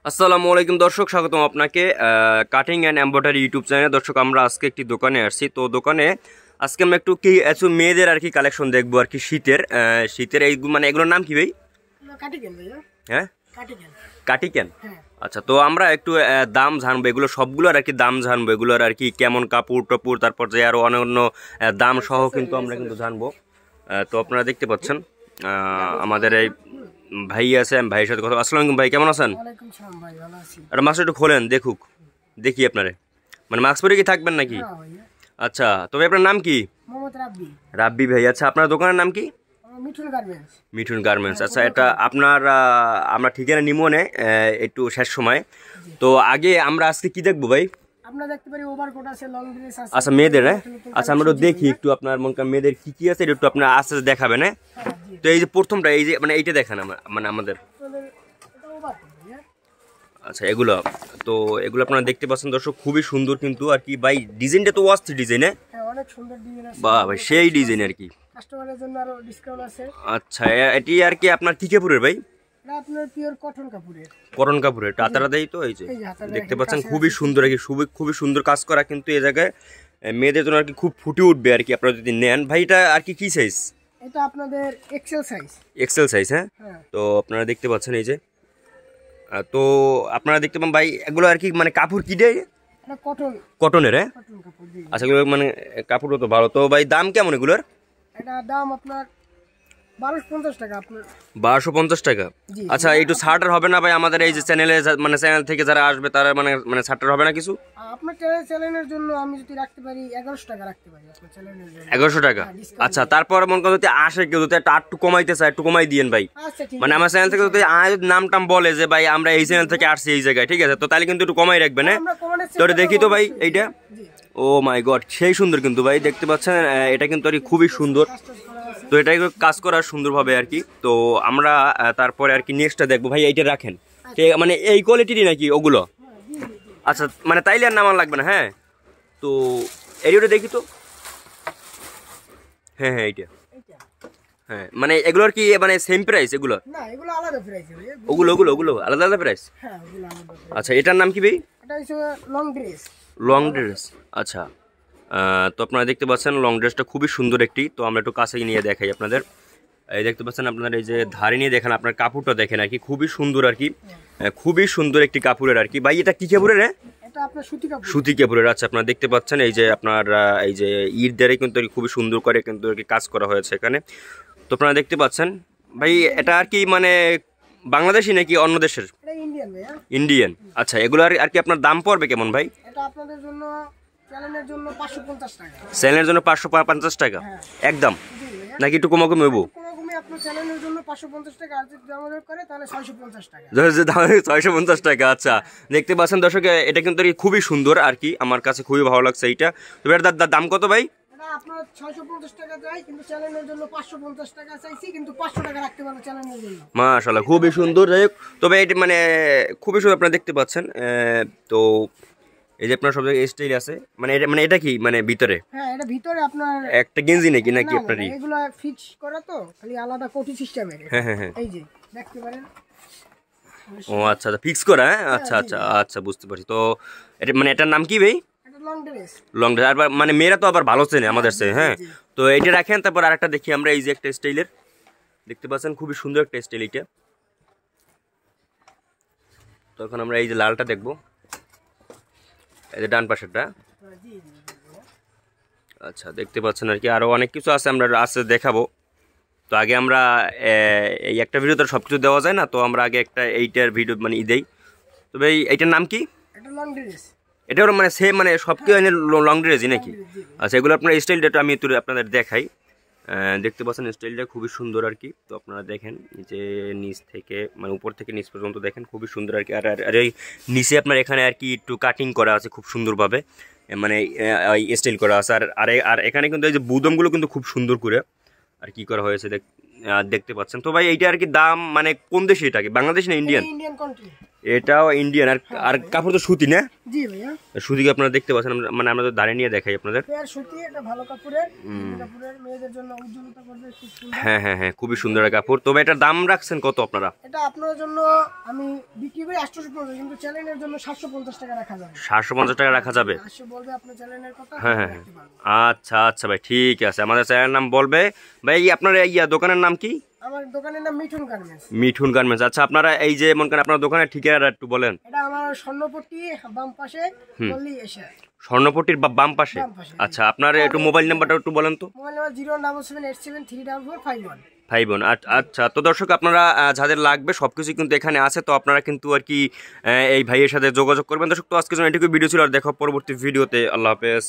আসসালামু আলাইকুম দর্শক, স্বাগতম আপনাকে কাটিং অ্যান্ড এমব্রয়ডারি ইউটিউব চ্যানেলে। দর্শক, আমরা আজকে একটি দোকানে আসছি। তো দোকানে আজকে আমরা একটু মেয়েদের আর কি কালেকশন দেখবো আর কি, শীতের এই মানে এগুলোর নাম কি ভাই? হ্যাঁ, কাটিকেন। আচ্ছা, তো আমরা একটু দাম জানবো, এগুলো সবগুলোর আর কি দাম জানবো, এগুলোর আর কি কেমন কাপড় টাপুর, তারপর যে আরো অন্য দাম সহ কিন্তু আমরা কিন্তু জানবো। তো আপনারা দেখতে পাচ্ছেন আমাদের এই ভাই আছে, আমি ভাইয়ের সাথে কথা। আসসালামু আলাইকুম ভাই, কেমন আছেন? একটা মাস্ক একটু খোলেন, দেখি আপনারে, মানে মাস্ক পরে কি থাকবেন নাকি? আচ্ছা, তবে আপনার নাম কি? রাব্বি ভাই। আচ্ছা, আপনার দোকানের নাম কি? মিঠুন গার্মেন্টস। আচ্ছা, এটা আপনার আমরা ঠিকানা নিমনে একটু শেষ সময়। তো আগে আমরা আজকে কি দেখবো ভাই? আচ্ছা, মেয়েদের। আচ্ছা, আমরা দেখি একটু আপনার মনে করেন মেয়েদের কি কি আছে, একটু আপনার আস্তে আস্তে দেখাবেন। তো এই যে প্রথমটা, এই যে মানে এইটা দেখেন মানে আমাদের। আচ্ছা, এগুলো আপনারা দেখতে পাচ্ছেন দর্শক, খুবই সুন্দর কিন্তু আর কি ভাই। ডিজাইনটা তো অস্থির ডিজাইন, অনেক সুন্দর ডিজাইন আছে বাহ ভাই, সেই ডিজাইন আর কি। কাস্টমারের জন্য আরো ডিসকাউন্ট আছে। আচ্ছা, এটি আর কি আপনার কি কাপড়ের ভাই? না, আপনার পিওর কটন কাপড়ের। কটন কাপড়ের টাতারা দেই তো, এই যে দেখতে পাচ্ছেন খুবই সুন্দর আর কি, খুবই সুন্দর কাজ করা কিন্তু এই জায়গায় মেয়েদের জন্য আর কি খুব ফুটে উঠবে আর কি আপনারা যদি নেন ভাই। এটা আর কি সাইজ? এটা আপনাদের এক্সেল সাইজ। হ্যাঁ, তো আপনারা দেখতে পাচ্ছেন এই যে। তো আপনারা দেখতে পান ভাই, এগুলো আর কি মানে কাপড় কি দেয়? কটনের। হ্যাঁ, আচ্ছা, এগুলো মানে কাপড়ও তো ভালো। তো ভাই দাম কেমন এগুলোর? এটা দাম আপনার 1250 টাকা। আপনার 1250 টাকা। আচ্ছা, একটু ছাড়টার হবে না ভাই আমাদের এই যে চ্যানেলে, মানে চ্যানেল থেকে যারা আসবে তারা মানে ছাড়টার হবে না কিছু? আপনার চ্যানেলের জন্য আমি যদি রাখতে পারি 1100 টাকা রাখতে পারি আপনার চ্যানেলের জন্য। 1100 টাকা। আচ্ছা, তারপর মন কথা যদি আসে কেউ যদি একটু কমাইতে চায়, একটু কমাই দিয়েন ভাই। মানে আমার চ্যানেল থেকে যদি নাম টাম বলে যে ভাই আমরা এই চ্যানেল থেকে আসছি এই জায়গায়, ঠিক আছে, তো তাহলে কিন্তু একটু কমাই রাখবেন। হ্যাঁ, তো দেখি তো ভাই এইটা। ও মাই গড, সেই সুন্দর কিন্তু ভাই, দেখতে পাচ্ছেন এটা কিন্তু আর খুবই সুন্দর। তো এটাই কাজ করা সুন্দরভাবে আর কি। তো আমরা তারপরে আর কি নেক্সটটা দেখবো ভাই। এইটা রাখেন, মানে এই কোয়ালিটিরই নাকি ওগুলো? আচ্ছা, মানে তাইলে আর নামান লাগবে না। হ্যাঁ, তো এইটা দেখি তো। হ্যাঁ, এইটা। হ্যাঁ, মানে এগুলোর কি মানে সেম প্রাইস? এগুলো না, এগুলো আলাদা প্রাইস। ওগুলো আলাদা আলাদা প্রাইস। হ্যাঁ, ওগুলো আলাদা। আচ্ছা, এটার নাম কি ভাই? এটা হচ্ছে লং ড্রেস। আচ্ছা, তো আপনারা দেখতে পাচ্ছেন লং ড্রেসটা খুবই সুন্দর একটি। তো আমরা একটু কাছে নিয়ে দেখাই আপনাদের। এই দেখতে পাচ্ছেন আপনারা এই যে ধারে নিয়ে দেখেন, আপনার কাপড়টা দেখেন আর কি, খুবই সুন্দর আর কি, খুবই সুন্দর একটি কাপড়ের আর কি ভাই। এটা কি কাপড়ের? এটা আপনার সুতি কাপড়ের। আচ্ছা, আপনারা দেখতে পাচ্ছেন এই যে আপনার এই যে ঈদ দ্বারে কিন্তু খুবই সুন্দর করে কিন্তু আর কি কাজ করা হয়েছে এখানে। তো আপনারা দেখতে পাচ্ছেন ভাই, এটা আর কি মানে বাংলাদেশি নাকি অন্য দেশের? ইন্ডিয়ান। আচ্ছা, এগুলো আর কি আপনার দাম পড়বে কেমন ভাই? এটা আপনাদের জন্য চ্যানেলের জন্য 550 টাকা। চ্যানেলের জন্য 550 টাকা একদম, নাকি একটু কমাকমি হইব? আপনার চ্যানেলের জন্য 550 টাকা, আর যদি দাম করে তাহলে 650 টাকা। 650 টাকা। আচ্ছা, দেখতে পাচ্ছেন দর্শক, এটা কিন্তু খুবই সুন্দর আর কি, আমার কাছে খুবই ভালো লাগছে এইটা। তবে এর দাম কত ভাই? আপনার 650 টাকা যায়, কিন্তু চ্যানেলের জন্য 550 টাকা চাইছি, কিন্তু 500 টাকা রাখতে পারবো চ্যানেলের জন্য। মাশাআল্লাহ, খুবই সুন্দর। যাই হোক, তবে এটা মানে খুবই সুন্দর, আপনারা দেখতে পাচ্ছেন। তো এই যে আপনার সব জায়গায় স্টাইল আছে, মানে এটা কি মানে ভিতরে? হ্যাঁ, এটা ভিতরে আপনার একটা গেঞ্জি নাকি আপনারই? এগুলো ফিক্স করা, তো খালি আলাদা কোটি সিস্টেমের। হ্যাঁ, এই যে দেখতে পারেন। ও আচ্ছা, ফিক্স করা। আচ্ছা, বুঝতে পারছি। তো এটা মানে এটার নাম কি ভাই? Long dress. আর মানে মেয়েরা তো আবার ভালো চেনে আমাদের চেয়ে। হ্যাঁ, তো এইটা রাখেন। তারপর আরেকটা দেখি আমরা, এই যে একটা স্টাইলের দেখতে পাচ্ছেন, খুবই সুন্দর একটা স্টাইল এইটা। তো এখন আমরা এই যে লালটা দেখবো, এই যে ডান পাশেরটা। আচ্ছা, দেখতে পাচ্ছেন আর কি আরো অনেক কিছু আছে, আমরা আস্তে দেখাবো। তো আগে আমরা এই একটা ভিডিও তো সব কিছু দেওয়া যায় না, তো আমরা আগে একটা এইটার ভিডিও মানে দেই। তবে এইটার নাম কি? এটা মানে সেম, মানে সব কিছু লং ড্রেসই নাকি? আচ্ছা, এগুলো আপনার স্টাইলটা আমি একটু আপনাদের দেখাই। দেখতে পাচ্ছেন স্টাইলটা খুবই সুন্দর আর কি। তো আপনারা দেখেন যে নিচ থেকে মানে উপর থেকে নিচ পর্যন্ত দেখেন, খুবই সুন্দর আর কি। আর এই নিচে আপনার এখানে আর কি একটু কাটিং করা আছে খুব সুন্দরভাবে, মানে স্টাইল করা আছে। আর এখানে কিন্তু এই যে বুদমগুলো কিন্তু খুব সুন্দর করে আর কি করা হয়েছে দেখতে পাচ্ছেন। তো ভাই এইটা আর কি দাম মানে কোন দেশে? এটা কি বাংলাদেশ না ইন্ডিয়ান? এটাও ইন্ডিয়ান। আর আর কাপড় তো সুতি না? জি ভাইয়া, সুতি আপনারা দেখতে পাচ্ছেন, মানে আমরা তো দাঁড়িয়ে নিয়ে দেখাই আপনাদের। পেয়ার সুতি, এটা ভালো কাপড়ের, কাপড়ের মেয়েদের জন্য উজ্জ্বলতা করবে, খুব সুন্দর। হ্যাঁ হ্যাঁ হ্যাঁ, খুবই সুন্দর একটা কাপড়। তবে এটার দাম রাখছেন কত আপনারা? এটা আপনার জন্য আমি বিক্রি করি 850, কিন্তু চ্যানেলের জন্য 750 টাকা রাখা যাবে। 750 টাকা রাখা যাবে? 800 বলবে আপনার চ্যানেলের কথা। হ্যাঁ হ্যাঁ, আচ্ছা আচ্ছা ভাই, ঠিক আছে, আমাদের চ্যানেলের নাম বলবে। ভাই আপনার দোকানের নাম কি? আমার দোকানের নাম মিঠুন গার্মেন্টস। মিঠুন গার্মেন্টস। আচ্ছা, আপনারা এই যে মনে করেন আপনার দোকানের ঠিকানাটা একটু বলেন। এটা আমার স্বর্ণপট্টি বাম পাশে, বললি এসে। স্বর্ণপট্টির বাম পাশে? আচ্ছা, আপনার একটু মোবাইল নাম্বারটা একটু বলেন তো। Mobile number 07787344551। 51। আচ্ছা, তো দর্শক আপনারা যাদের লাগবে সবকিছু কিন্তু এখানে আছে, তো আপনারা কিন্তু আর কি এই ভাইয়ের সাথে যোগাযোগ করবেন। দর্শক, তো আজকের জন্য এটুকু ভিডিও ছিল, আর দেখো পরবর্তী ভিডিওতে। আল্লাহ হাফেজ।